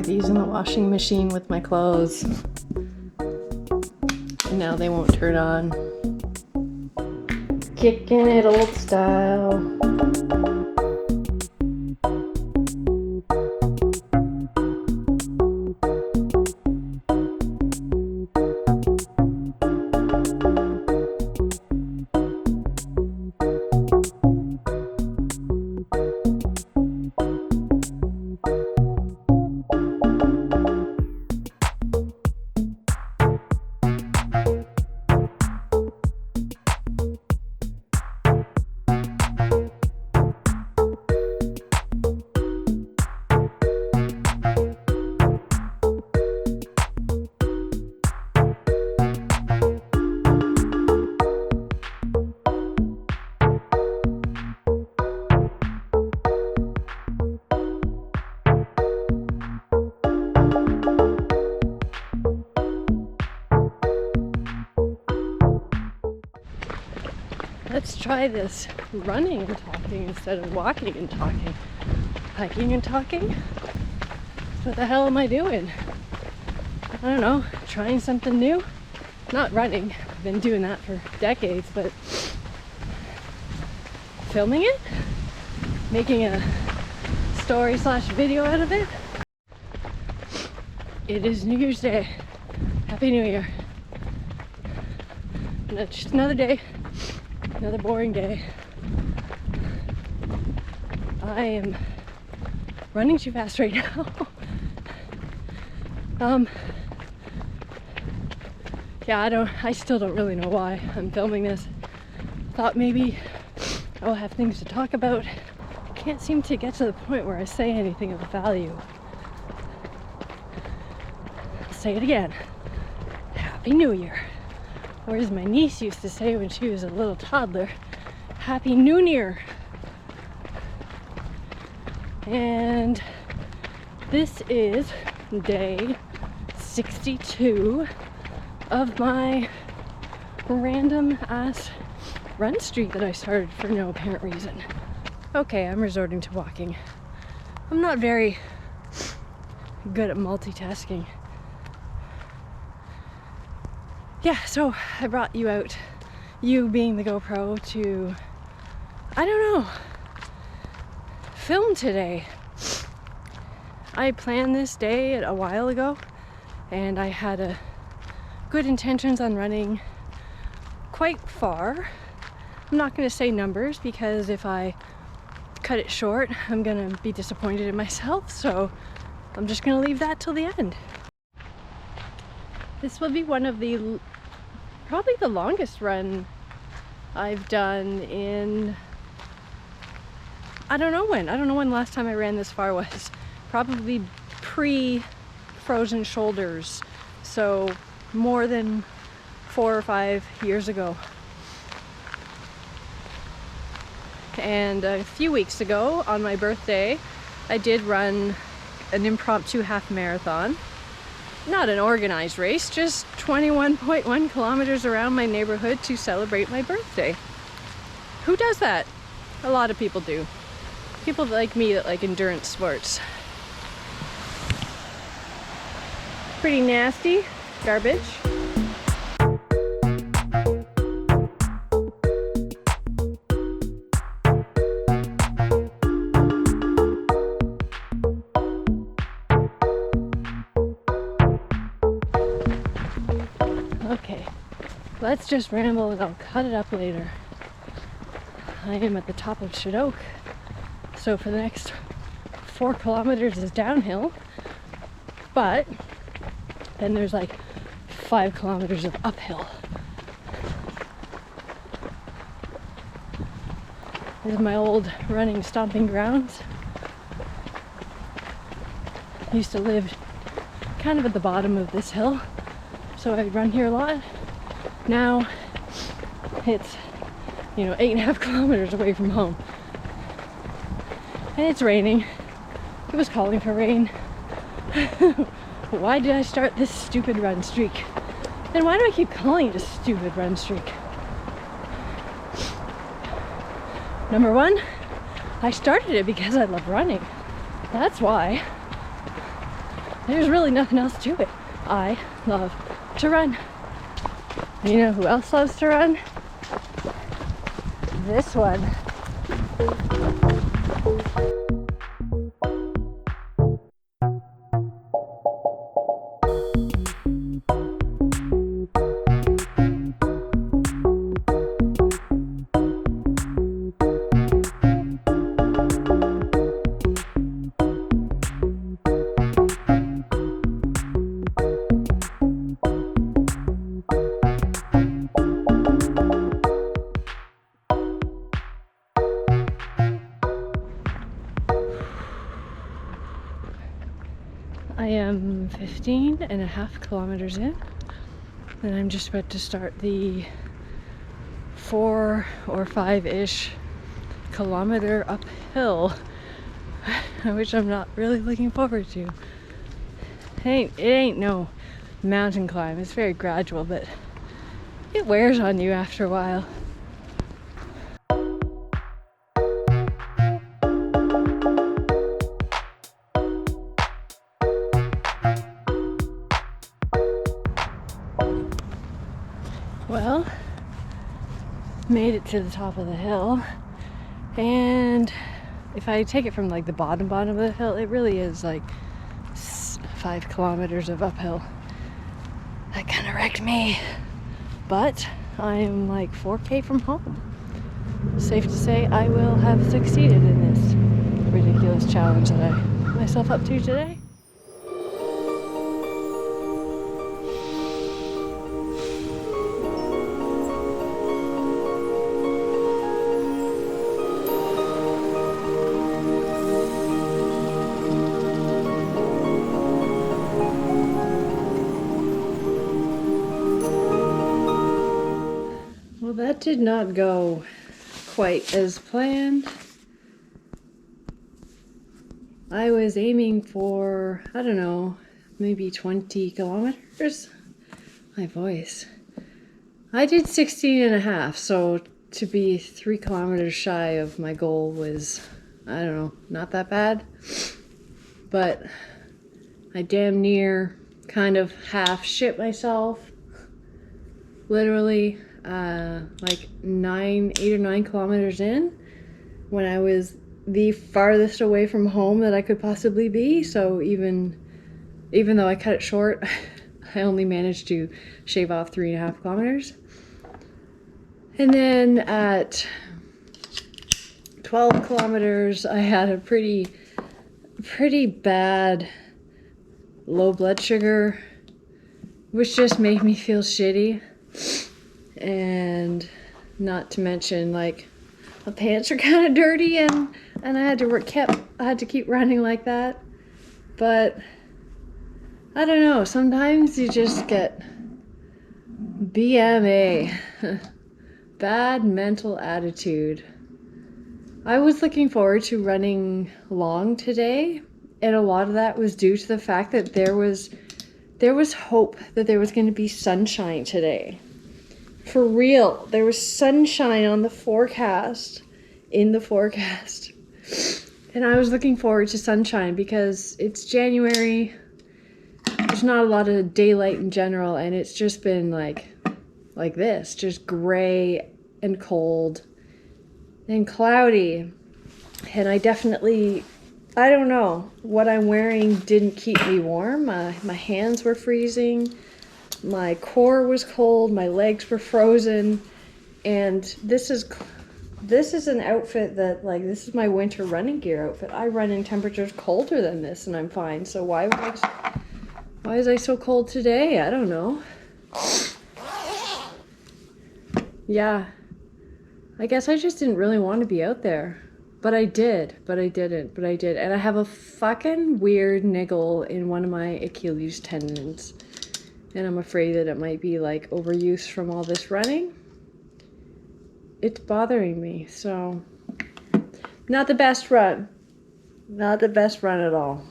these in the washing machine with my clothes. And now they won't turn on. Kicking it old style. Let's try this running and talking instead of walking and talking. Hiking and talking? What the hell am I doing? I don't know, trying something new? Not running, I've been doing that for decades, but filming it? Making a story/video out of it? It is New Year's Day. Happy New Year. And it's just another day. Another boring day. I am running too fast right now. Yeah, I still don't really know why I'm filming this. Thought maybe I'll have things to talk about. Can't seem to get to the point where I say anything of value. I'll say it again. Happy New Year. Or as my niece used to say when she was a little toddler, Happy New Year. And this is day 62 of my random ass run streak that I started for no apparent reason. Okay, I'm resorting to walking. I'm not very good at multitasking. Yeah, so I brought you out, you being the GoPro, to, I don't know, film today. I planned this day a while ago, and I had good intentions on running quite far. I'm not going to say numbers, because if I cut it short, I'm going to be disappointed in myself, so I'm just going to leave that till the end. This will be one of the probably the longest run I've done in, I don't know when the last time I ran this far was. Probably pre-frozen shoulders, so more than 4 or 5 years ago. And a few weeks ago, on my birthday, I did run an impromptu half marathon. Not an organized race, just 21.1 kilometers around my neighborhood to celebrate my birthday. Who does that? A lot of people do. People like me that like endurance sports. Pretty nasty. Garbage. Okay, let's just ramble and I'll cut it up later. I am at the top of Shadok, so for the next 4 kilometers is downhill, but then there's like 5 kilometers of uphill. This is my old running stomping grounds. I used to live kind of at the bottom of this hill, so I'd run here a lot. Now it's, 8.5 kilometers away from home. And it's raining. It was calling for rain. Why did I start this stupid run streak? And why do I keep calling it a stupid run streak? Number one, I started it because I love running. That's why. There's really nothing else to it. I love to run. You know who else loves to run? This one. I am 15.5 kilometers in, and I'm just about to start the 4 or 5-ish kilometer uphill, which I'm not really looking forward to. It ain't no mountain climb. It's very gradual, but it wears on you after a while. Well, made it to the top of the hill, and if I take it from like the bottom of the hill, it really is like 5 kilometers of uphill. That kind of wrecked me, but I'm like 4K from home. Safe to say I will have succeeded in this ridiculous challenge that I put myself up to today. Well, that did not go quite as planned. I was aiming for, I don't know, maybe 20 kilometers. My voice. I did 16.5, so to be 3 kilometers shy of my goal was, I don't know, not that bad. But I damn near kind of half shit myself. Literally, like 8 or 9 kilometers in, when I was the farthest away from home that I could possibly be. So even though I cut it short, I only managed to shave off 3.5 kilometers. And then at 12 kilometers, I had a pretty bad low blood sugar, which just made me feel shitty. And not to mention, like, my pants are kind of dirty, and I had to keep running like that. But I don't know, sometimes you just get BMA, bad mental attitude. I was looking forward to running long today, and a lot of that was due to the fact that there was hope that there was going to be sunshine today. For real, there was sunshine on the forecast, in the forecast. And I was looking forward to sunshine because it's January. There's not a lot of daylight in general, and it's just been like this, just gray and cold and cloudy. And I don't know, what I'm wearing didn't keep me warm. My hands were freezing. My core was cold, my legs were frozen, and this is an outfit that, like, this is my winter running gear outfit. I run in temperatures colder than this and I'm fine. So why is I so cold today? I don't know. Yeah. I guess I just didn't really want to be out there. But I did. And I have a fucking weird niggle in one of my Achilles tendons. And I'm afraid that it might be like overuse from all this running. It's bothering me, so not the best run. Not the best run at all.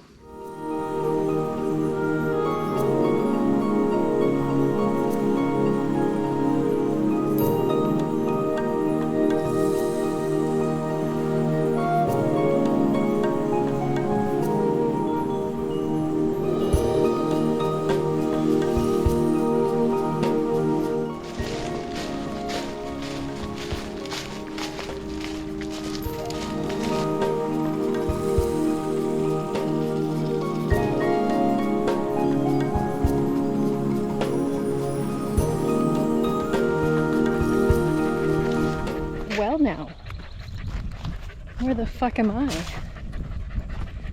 where the fuck am I?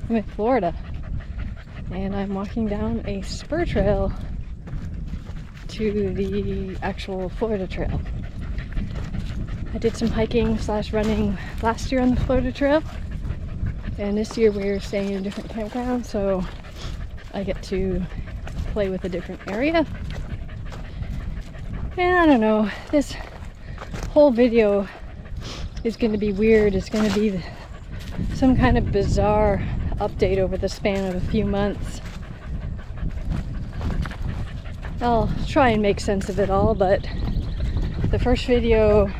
I'm in Florida, and I'm walking down a spur trail to the actual Florida Trail. I did some hiking / running last year on the Florida Trail, and this year we're staying in a different campground, so I get to play with a different area. And I don't know, this whole video is going to be weird. It's going to be some kind of bizarre update over the span of a few months. I'll try and make sense of it all, but the first video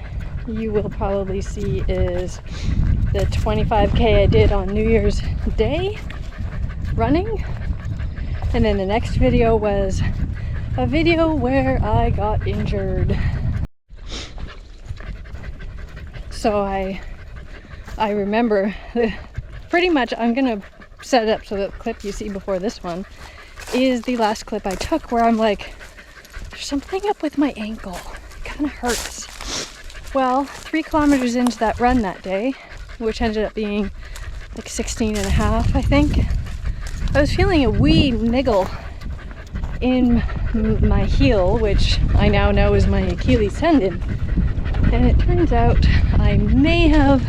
you will probably see is the 25K I did on New Year's Day running, and then the next video was a video where I got injured. So I remember pretty much. I'm gonna set it up so the clip you see before this one is the last clip I took, where I'm like, there's something up with my ankle, it kind of hurts. Well, 3 kilometers into that run that day, which ended up being like 16 and a half, I think, I was feeling a wee niggle in my heel, which I now know is my Achilles tendon. And it turns out I may have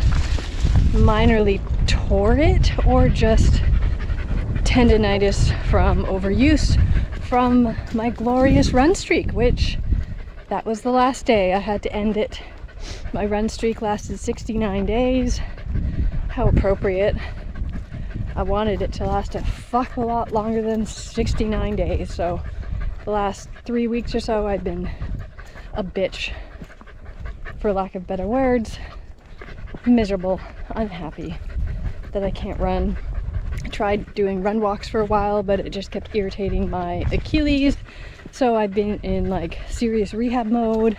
minorly tore it, or just tendinitis from overuse from my glorious run streak, which that was the last day. I had to end it. My run streak lasted 69 days. How appropriate. I wanted it to last a fuck a lot longer than 69 days, so the last 3 weeks or so I've been a bitch, for lack of better words. Miserable, unhappy that I can't run. I tried doing run walks for a while, but it just kept irritating my Achilles, so I've been in like serious rehab mode,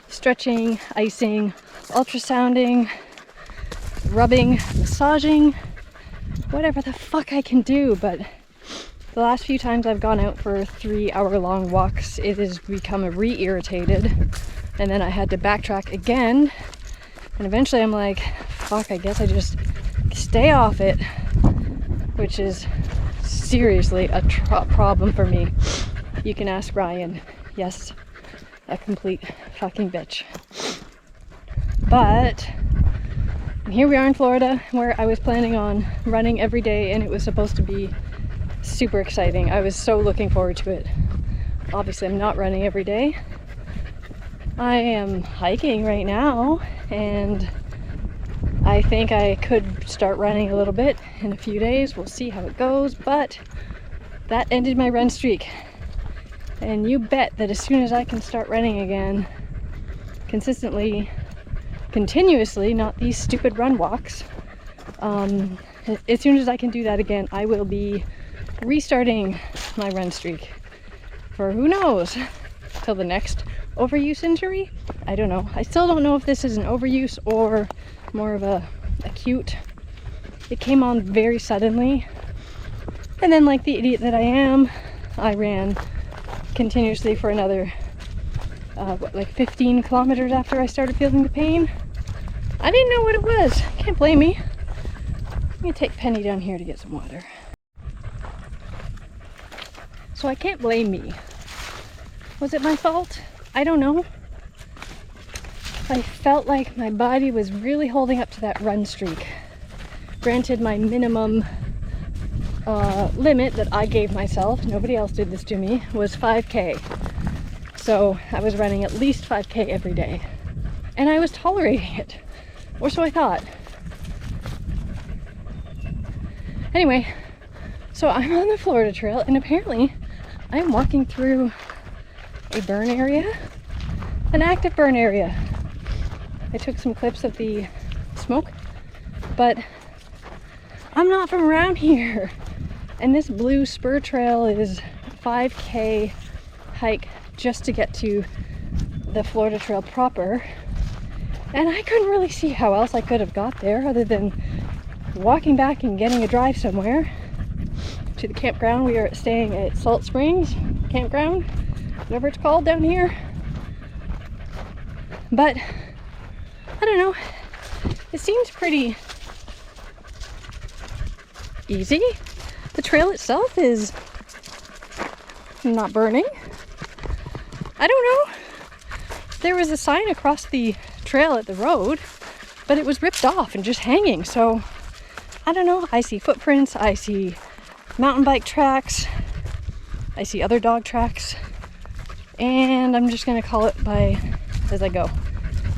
stretching, icing, ultrasounding, rubbing, massaging, whatever the fuck I can do. But the last few times I've gone out for 3-hour-long walks, it has become re-irritated, and then I had to backtrack again, and eventually I'm like, fuck, I guess I just stay off it, which is seriously a problem for me. You can ask Ryan. Yes, a complete fucking bitch. But here we are in Florida, where I was planning on running every day, and it was supposed to be super exciting. I was so looking forward to it. Obviously, I'm not running every day. I am hiking right now, and I think I could start running a little bit in a few days. We'll see how it goes, but that ended my run streak. And you bet that as soon as I can start running again, consistently, continuously, not these stupid run walks, as soon as I can do that again, I will be restarting my run streak for who knows, till the next overuse injury. I don't know. I still don't know if this is an overuse or more of a acute. It came on very suddenly, and then, like the idiot that I am, I ran continuously for another like 15 kilometers after I started feeling the pain. I didn't know what it was. Can't blame me. I'm gonna take Penny down here to get some water. So I can't blame me. Was it my fault? I don't know. I felt like my body was really holding up to that run streak. Granted, my minimum limit that I gave myself, nobody else did this to me, was 5K. So I was running at least 5K every day. And I was tolerating it. Or so I thought. Anyway, so I'm on the Florida Trail, and apparently I'm walking through a burn area, an active burn area. I took some clips of the smoke, but I'm not from around here. And this blue spur trail is 5K hike just to get to the Florida Trail proper. And I couldn't really see how else I could have got there other than walking back and getting a drive somewhere to the campground. We are staying at Salt Springs Campground, whatever it's called down here. But I don't know, it seems pretty easy. The trail itself is not burning. I don't know. There was a sign across the trail at the road, but it was ripped off and just hanging. So I don't know. I see footprints. I see mountain bike tracks. I see other dog tracks. And I'm just gonna call it by as I go.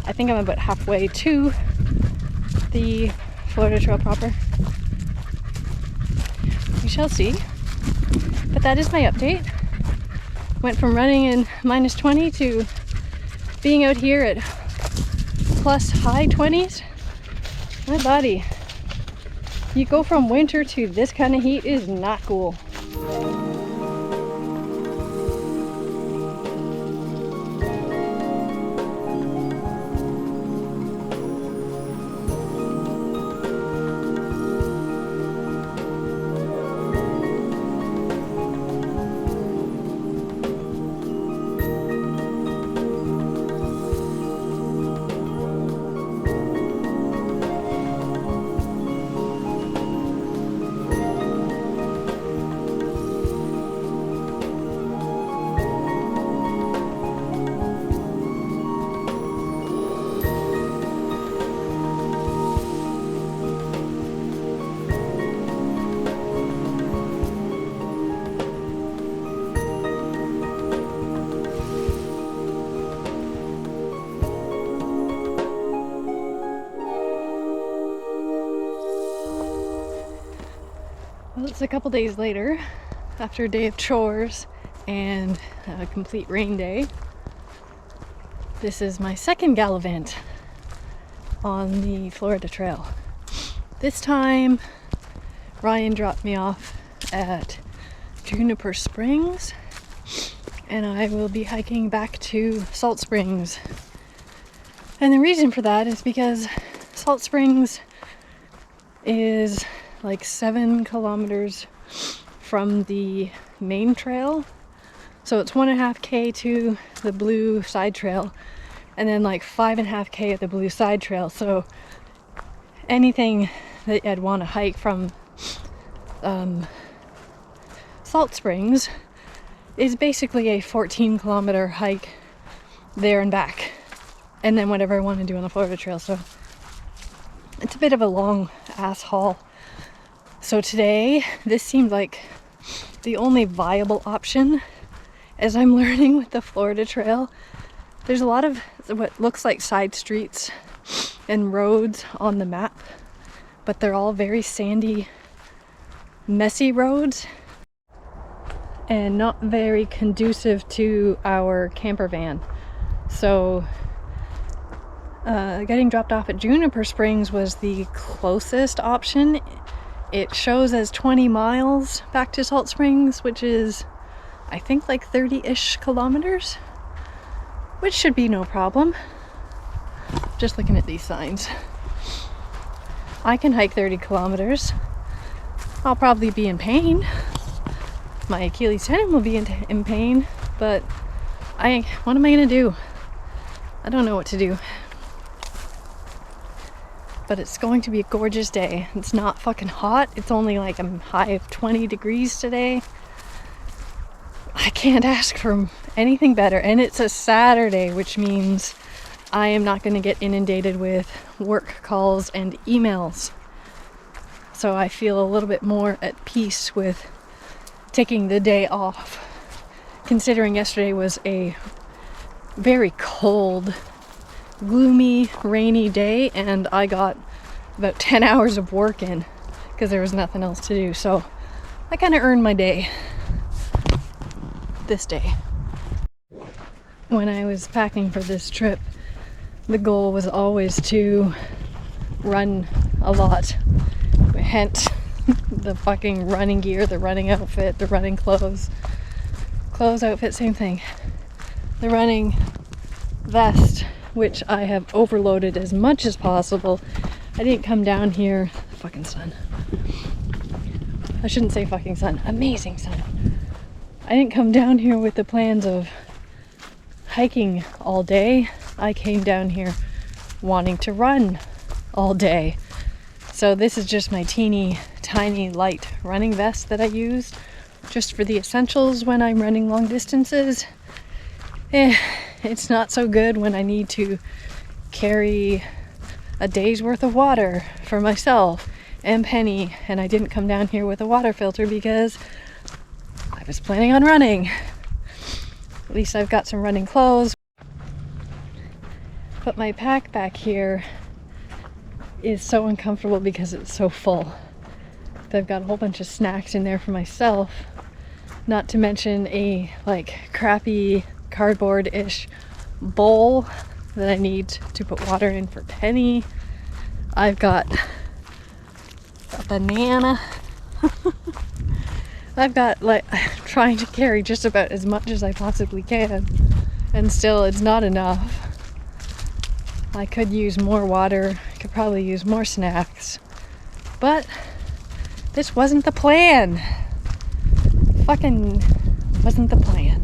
I think I'm about halfway to the Florida Trail proper. We shall see. But that is my update. Went from running in -20 to being out here at plus high 20s. My body. You go from winter to this kind of heat is not cool. Well, it's a couple days later, after a day of chores and a complete rain day. This is my second gallivant on the Florida Trail. This time, Ryan dropped me off at Juniper Springs, and I will be hiking back to Salt Springs. And the reason for that is because Salt Springs is like 7 kilometers from the main trail. So it's 1.5K to the blue side trail, and then like 5.5K at the blue side trail. So anything that I'd want to hike from Salt Springs is basically a 14-kilometer hike there and back, and then whatever I want to do on the Florida Trail. So it's a bit of a long ass haul. So today, this seemed like the only viable option. As I'm learning with the Florida Trail, there's a lot of what looks like side streets and roads on the map, but they're all very sandy, messy roads and not very conducive to our camper van. So getting dropped off at Juniper Springs was the closest option. It shows as 20 miles back to Salt Springs, which is, I think, like 30-ish kilometers, which should be no problem. Just looking at these signs. I can hike 30 kilometers. I'll probably be in pain. My Achilles tendon will be in pain, but what am I gonna do? I don't know what to do. But it's going to be a gorgeous day. It's not fucking hot. It's only like a high of 20 degrees today. I can't ask for anything better. And it's a Saturday, which means I am not going to get inundated with work calls and emails. So I feel a little bit more at peace with taking the day off, considering yesterday was a very cold, gloomy, rainy day, and I got about 10 hours of work in because there was nothing else to do. So I kind of earned my day this day. When I was packing for this trip, the goal was always to run a lot. Hence the fucking running gear, the running outfit, the running clothes. Clothes, outfit, same thing. The running vest, which I have overloaded as much as possible. I didn't come down here, fucking sun. I shouldn't say fucking sun, amazing sun. I didn't come down here with the plans of hiking all day. I came down here wanting to run all day. So this is just my teeny tiny light running vest that I use just for the essentials when I'm running long distances. It's not so good when I need to carry a day's worth of water for myself and Penny, and I didn't come down here with a water filter because I was planning on running. At least I've got some running clothes. But my pack back here is so uncomfortable because it's so full. I've got a whole bunch of snacks in there for myself, not to mention a crappy cardboard-ish bowl that I need to put water in for Penny. I've got a banana. I've got trying to carry just about as much as I possibly can, and still it's not enough. I could use more water, I could probably use more snacks, but this wasn't the plan. Fucking wasn't the plan.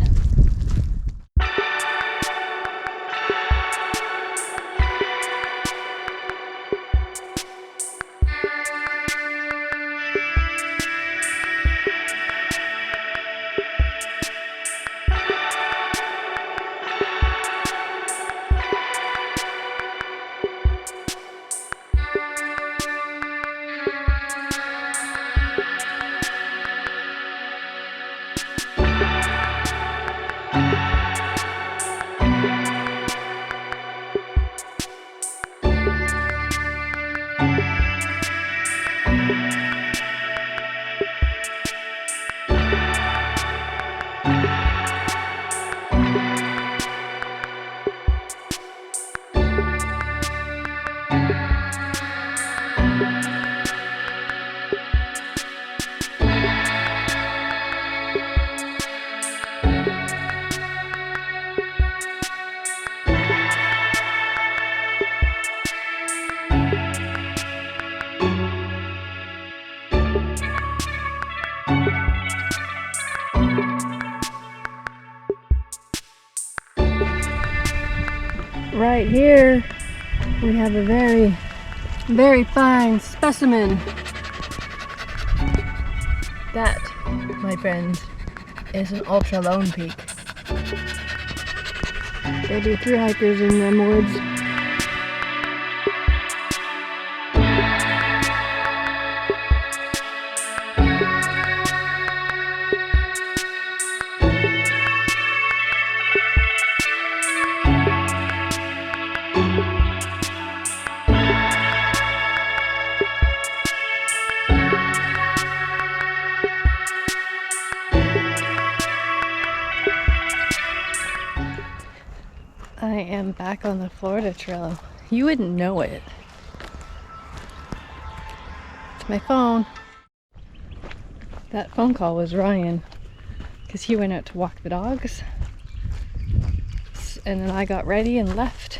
Right here we have a very, very fine specimen. That, my friends, is an ultra lone peak. There'll be 3 hikers in them woods. I am back on the Florida Trail. You wouldn't know it. It's my phone. That phone call was Ryan, because he went out to walk the dogs. And then I got ready and left.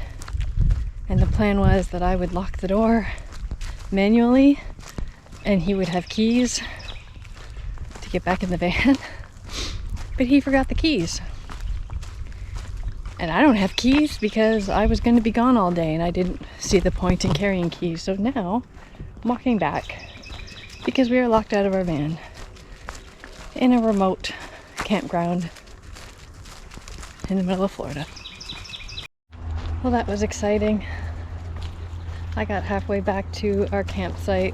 And the plan was that I would lock the door manually, and he would have keys to get back in the van. But he forgot the keys. And I don't have keys because I was going to be gone all day and I didn't see the point in carrying keys. So now I'm walking back because we are locked out of our van in a remote campground in the middle of Florida. Well, that was exciting. I got halfway back to our campsite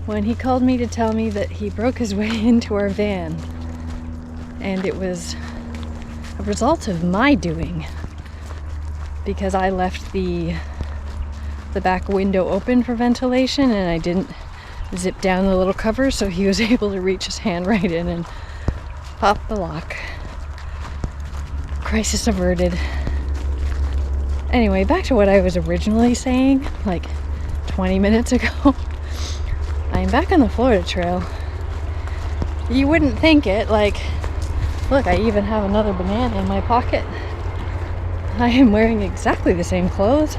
when he called me to tell me that he broke his way into our van. And it was a result of my doing, because I left the back window open for ventilation and I didn't zip down the little cover, so he was able to reach his hand right in and pop the lock. Crisis averted. Anyway, back to what I was originally saying, 20 minutes ago. I'm back on the Florida Trail. You wouldn't think it, look, I even have another banana in my pocket. I am wearing exactly the same clothes.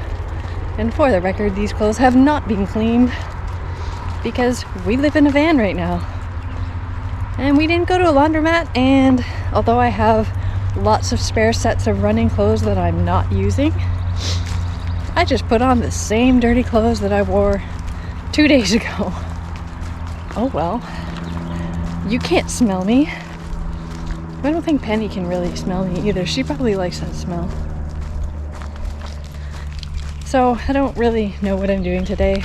And for the record, these clothes have not been cleaned because we live in a van right now. And we didn't go to a laundromat, and although I have lots of spare sets of running clothes that I'm not using, I just put on the same dirty clothes that I wore 2 days ago. Oh well. You can't smell me. I don't think Penny can really smell me either. She probably likes that smell. So I don't really know what I'm doing today.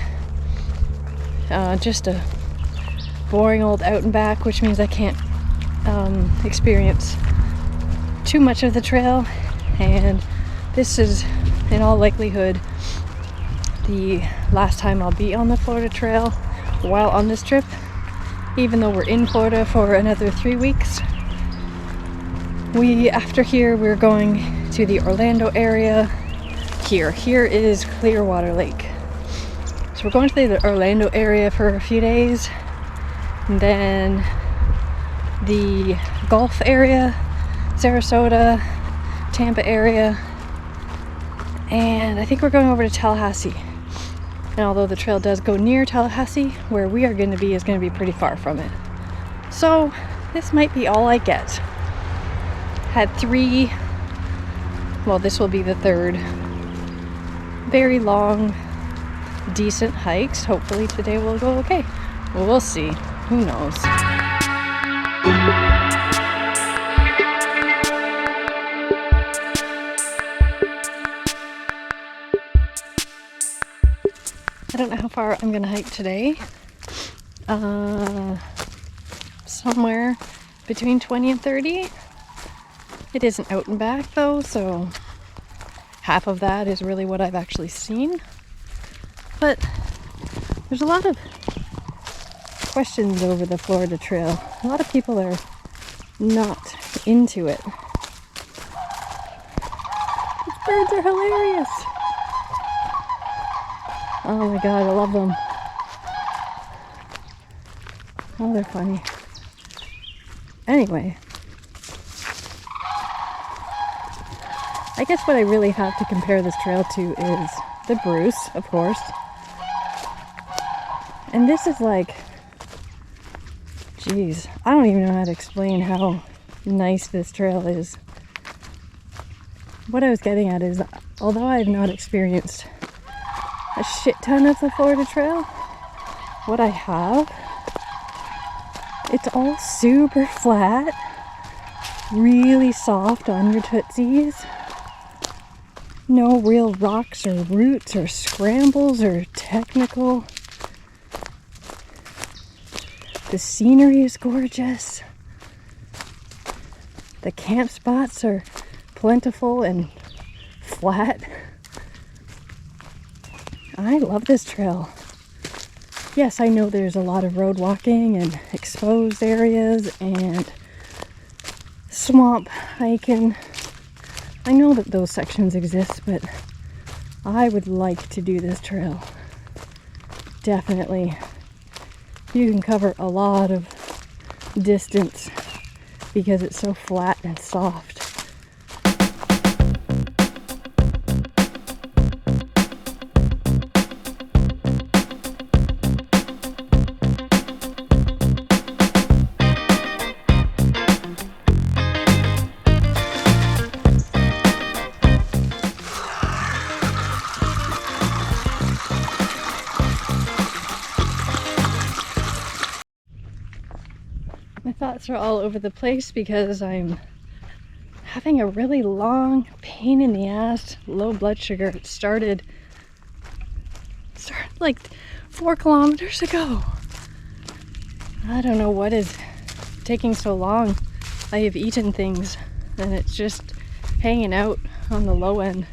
Just a boring old out and back, which means I can't experience too much of the trail. And this is, in all likelihood, the last time I'll be on the Florida Trail while on this trip, even though we're in Florida for another 3 weeks. After here, we're going to the Orlando area. Here is Clearwater Lake. So we're going to the Orlando area for a few days, and then the Gulf area, Sarasota, Tampa area, and I think we're going over to Tallahassee. And although the trail does go near Tallahassee, where we are going to be is going to be pretty far from it. So this might be all I get. Had 3, well, this will be the 3rd, very long, decent hikes. Hopefully today will go okay. Well, we'll see. Who knows? I don't know how far I'm gonna hike today. Somewhere between 20 and 30. It isn't out and back though, so half of that is really what I've actually seen. But there's a lot of questions over the Florida Trail. A lot of people are not into it. These birds are hilarious. Oh my god, I love them. Oh, they're funny. Anyway, I guess what I really have to compare this trail to is the Bruce, of course. And this is like, geez, I don't even know how to explain how nice this trail is. What I was getting at is, although I have not experienced a shit ton of the Florida Trail, what I have, it's all super flat, really soft on your tootsies. No real rocks or roots or scrambles or technical. The scenery is gorgeous. The camp spots are plentiful and flat. I love this trail. Yes, I know there's a lot of road walking and exposed areas and swamp hiking. I know that those sections exist, but I would like to do this trail. Definitely. You can cover a lot of distance because it's so flat and soft. My thoughts are all over the place because I'm having a really long pain in the ass low blood sugar. It started like 4 kilometers ago. I don't know what is taking so long. I have eaten things and it's just hanging out on the low end.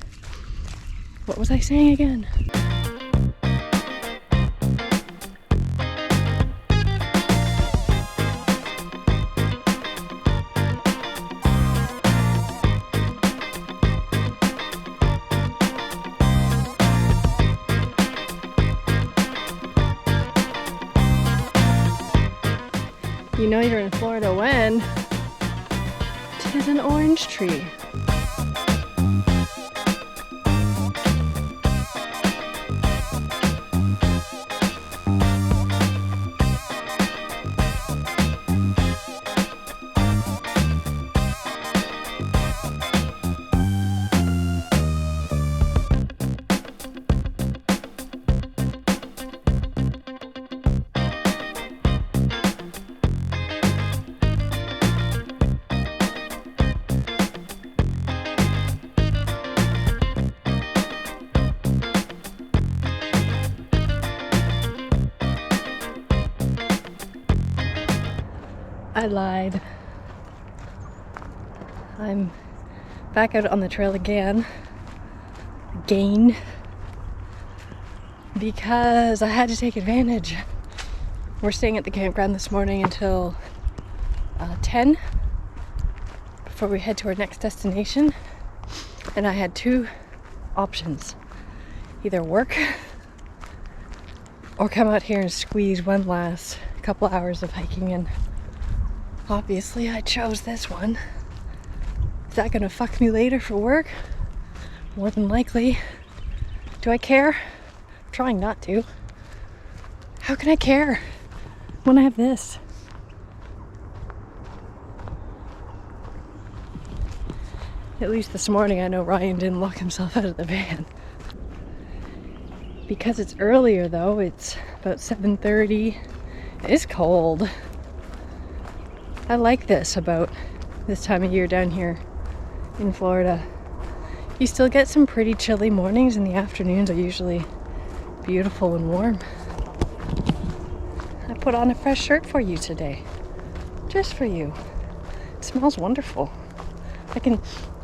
What was I saying again? You know you're in Florida when there's an orange tree. I lied. I'm back out on the trail again, because I had to take advantage. We're staying at the campground this morning until 10 before we head to our next destination, and I had two options: either work or come out here and squeeze one last couple hours of hiking in. Obviously I chose this one. Is that gonna fuck me later for work? More than likely. Do I care? I'm trying not to. How can I care when I have this? At least this morning I know Ryan didn't lock himself out of the van. Because it's earlier though, it's about 7:30. It's cold. I like this about this time of year down here in Florida. You still get some pretty chilly mornings, and the afternoons are usually beautiful and warm. I put on a fresh shirt for you today. Just for you. It smells wonderful.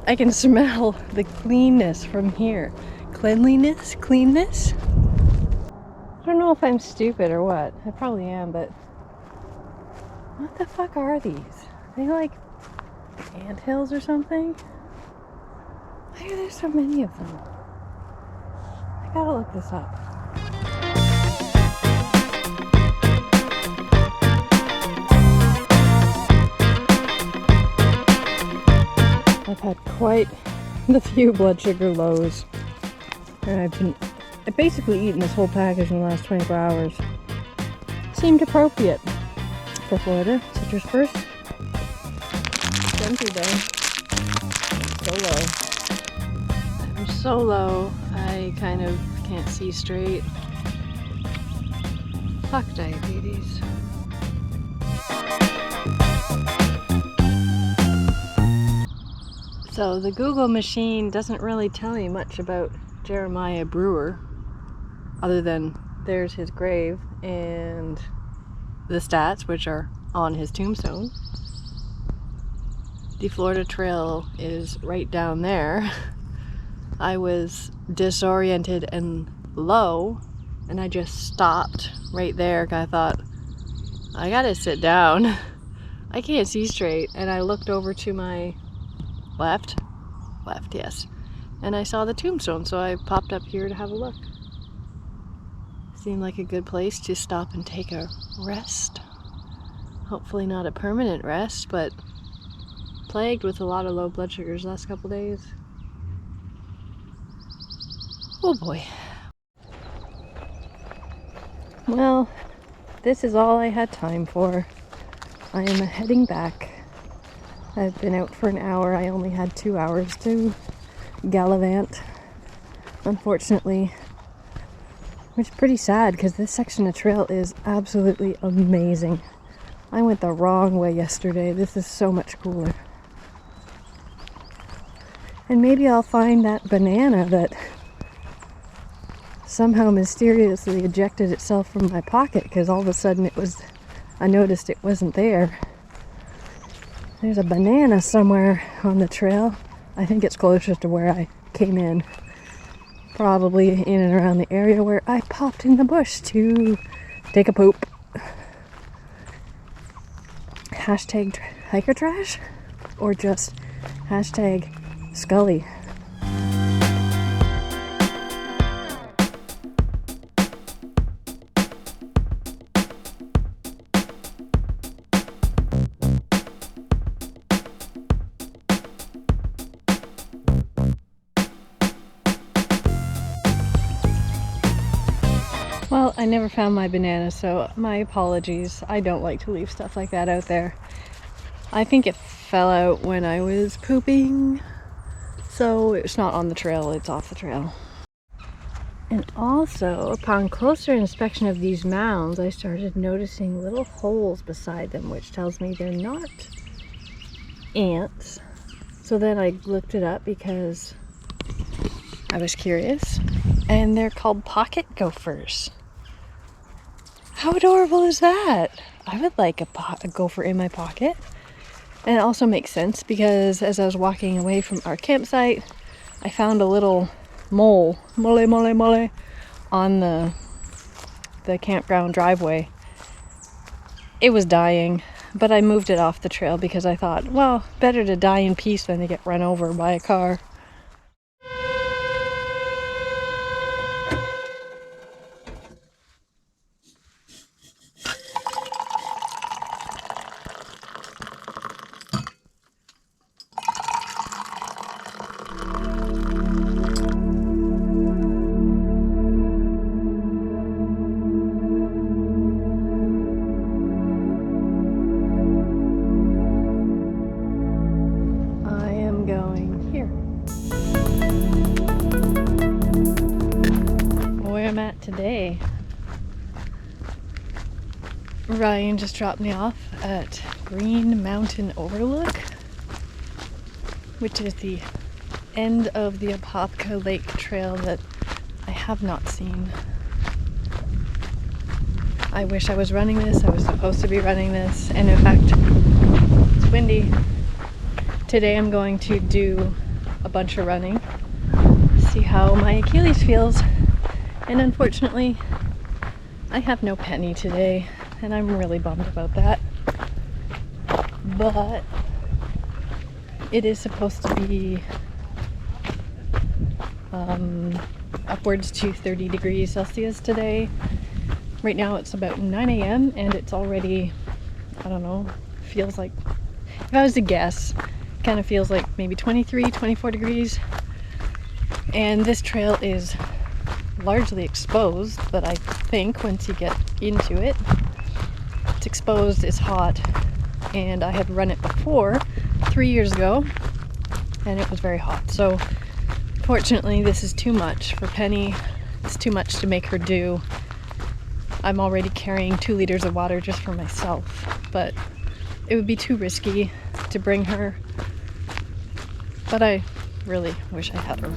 I can smell the cleanness from here. Cleanliness? Cleanness? I don't know if I'm stupid or what. I probably am, but what the fuck are these? Are they like anthills or something? Why are there so many of them? I gotta look this up. I've had quite the few blood sugar lows, and I've basically eaten this whole package in the last 24 hours. Seemed appropriate for Florida. Citrus first. Gentle though. So low. I'm so low, I kind of can't see straight. Fuck diabetes. So the Google machine doesn't really tell me much about Jeremiah Brewer, other than there's his grave and the stats, which are on his tombstone. The Florida Trail is right down there. I was disoriented and low, and I just stopped right there. I thought, I gotta sit down. I can't see straight. And I looked over to my left, yes. And I saw the tombstone, so I popped up here to have a look. Seemed like a good place to stop and take a rest. Hopefully not a permanent rest, but plagued with a lot of low blood sugars the last couple days. Oh boy. Well, this is all I had time for. I am heading back. I've been out for an hour. I only had 2 hours to gallivant, unfortunately. Which is pretty sad because this section of trail is absolutely amazing. I went the wrong way yesterday. This is so much cooler. And maybe I'll find that banana that somehow mysteriously ejected itself from my pocket, because all of a sudden I noticed it wasn't there. There's a banana somewhere on the trail. I think it's closer to where I came in. Probably in and around the area where I popped in the bush to take a poop. Hashtag hiker trash? Or just hashtag Scully. Well, I never found my banana, so my apologies. I don't like to leave stuff like that out there. I think it fell out when I was pooping, so it's not on the trail, it's off the trail. And also, upon closer inspection of these mounds, I started noticing little holes beside them, which tells me they're not ants. So then I looked it up because I was curious, and they're called pocket gophers. How adorable is that? I would like a gopher in my pocket. And it also makes sense because as I was walking away from our campsite, I found a little mole on the campground driveway. It was dying, but I moved it off the trail because I thought, well, better to die in peace than to get run over by a car. Today, Ryan just dropped me off at Green Mountain Overlook, which is the end of the Apopka Lake Trail that I have not seen. I wish I was running this. I was supposed to be running this, and in fact, it's windy. Today I'm going to do a bunch of running, see how my Achilles feels. And unfortunately, I have no penny today, and I'm really bummed about that. But it is supposed to be upwards to 30 degrees Celsius today. Right now it's about 9 a.m. and it's already, I don't know, feels like, if I was to guess, kind of feels like maybe 23, 24 degrees. And this trail is largely exposed, but I think once you get into it, it's exposed, it's hot, and I had run it before 3 years ago and it was very hot. So fortunately this is too much for Penny. It's too much to make her do. I'm already carrying 2 liters of water just for myself, but it would be too risky to bring her, but I really wish I had her.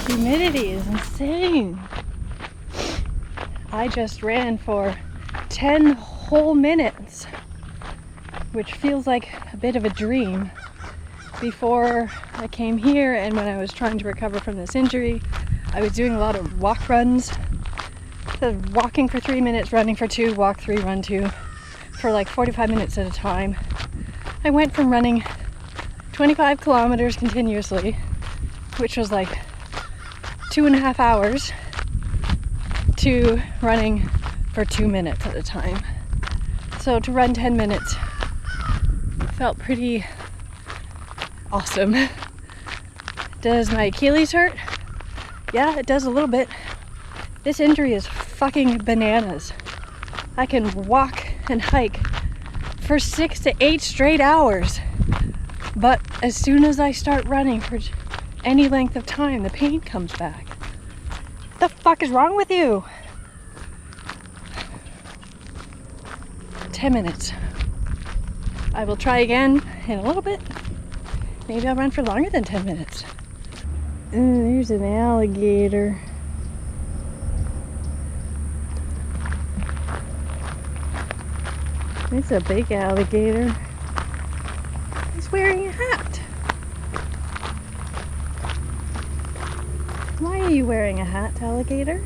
Humidity is insane. I just ran for 10 whole minutes, which feels like a bit of a dream. Before I came here and when I was trying to recover from this injury, I was doing a lot of walk runs. So walking for 3 minutes, running for 2, walk 3, run 2, for like 45 minutes at a time. I went from running 25 kilometers continuously, which was like 2.5 hours, to running for 2 minutes at a time. So to run 10 minutes felt pretty awesome. Does my Achilles hurt? Yeah, it does a little bit. This injury is fucking bananas. I can walk and hike for 6 to 8 straight hours, but as soon as I start running for any length of time, the pain comes back. What the fuck is wrong with you? 10 minutes. I will try again in a little bit. Maybe I'll run for longer than 10 minutes. There's an alligator. It's a big alligator. He's wearing a hat. Why are you wearing a hat, alligator?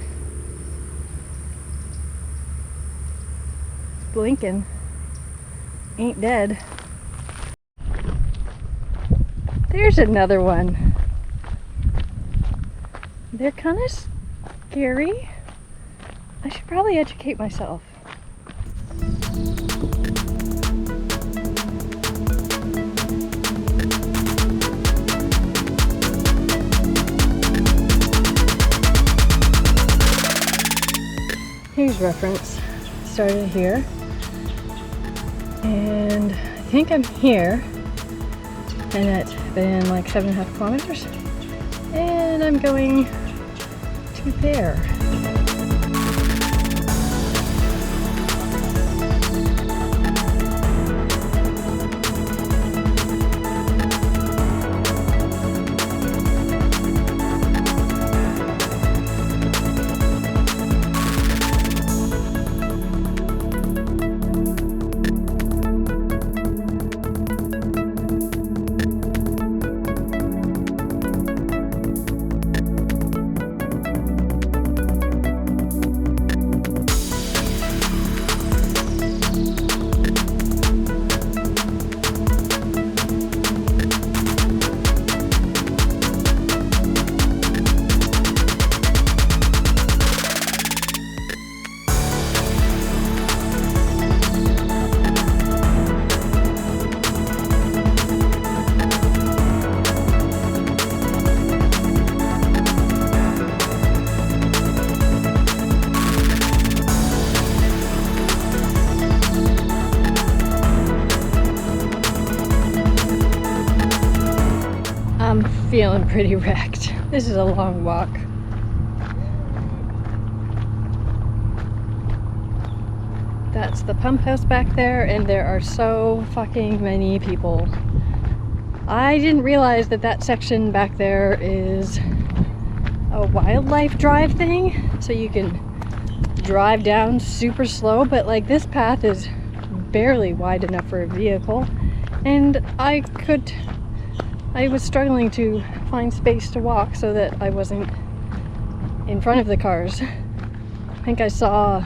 Blinking. Ain't dead. There's another one. They're kind of scary. I should probably educate myself. Here's reference. Started here. And I think I'm here. And it's been like 7.5 kilometers. And I'm going to there. feeling pretty wrecked. This is a long walk. That's the pump house back there, and there are so fucking many people. I didn't realize that that section back there is a wildlife drive thing, so you can drive down super slow, but like this path is barely wide enough for a vehicle, and I was struggling to find space to walk so that I wasn't in front of the cars. I think I saw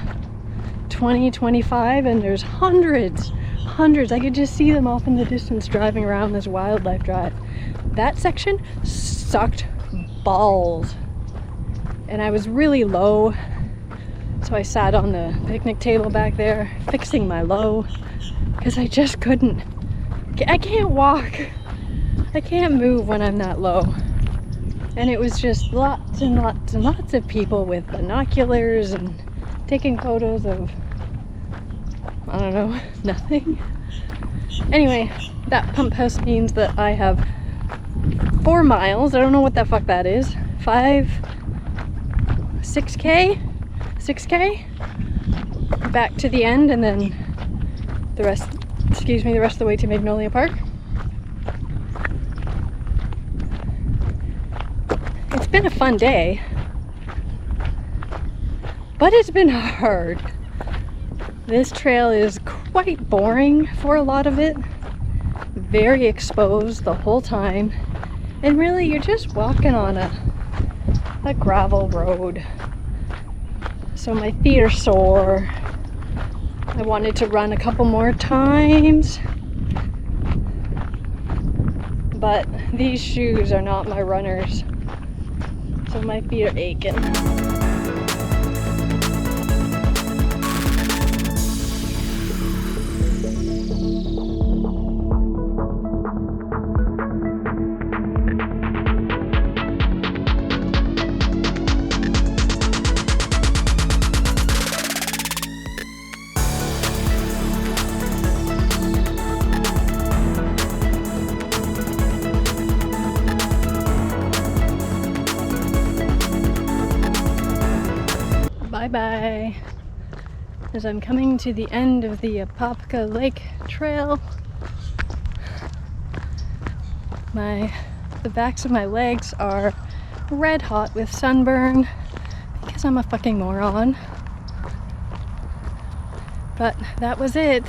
20, 25, and there's hundreds. I could just see them off in the distance driving around this wildlife drive. That section sucked balls. And I was really low, so I sat on the picnic table back there fixing my low because I just couldn't. I can't walk. I can't move when I'm that low. And it was just lots and lots and lots of people with binoculars and taking photos of, I don't know, nothing. Anyway, that pump house means that I have 4 miles. I don't know what the fuck that is. 6K back to the end, and then the rest of the way to Magnolia Park. It's been a fun day, but it's been hard. This trail is quite boring for a lot of it, very exposed the whole time, and really you're just walking on a gravel road. So my feet are sore. I wanted to run a couple more times, but these shoes are not my runners, so my feet are aching. Bye-bye. As I'm coming to the end of the Apopka Lake Trail, the backs of my legs are red hot with sunburn because I'm a fucking moron. But that was it.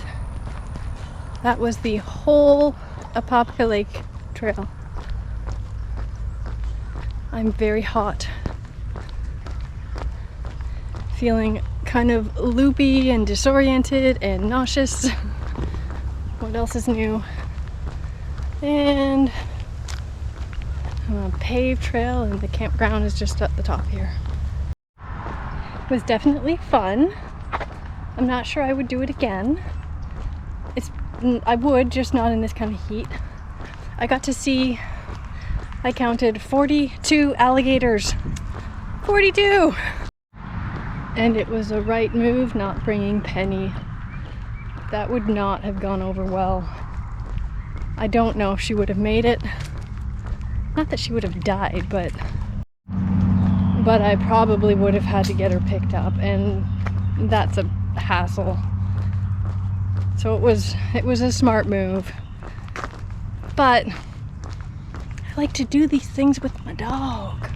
That was the whole Apopka Lake Trail. I'm very hot. Feeling kind of loopy and disoriented and nauseous. What else is new? And a paved trail, and the campground is just at the top here. It was definitely fun. I'm not sure I would do it again. I would, just not in this kind of heat. I got to see, I counted 42 alligators. 42! And it was a right move not bringing Penny. That would not have gone over well. I don't know if she would have made it. Not that she would have died, but I probably would have had to get her picked up, and that's a hassle. So it was a smart move. But I like to do these things with my dog.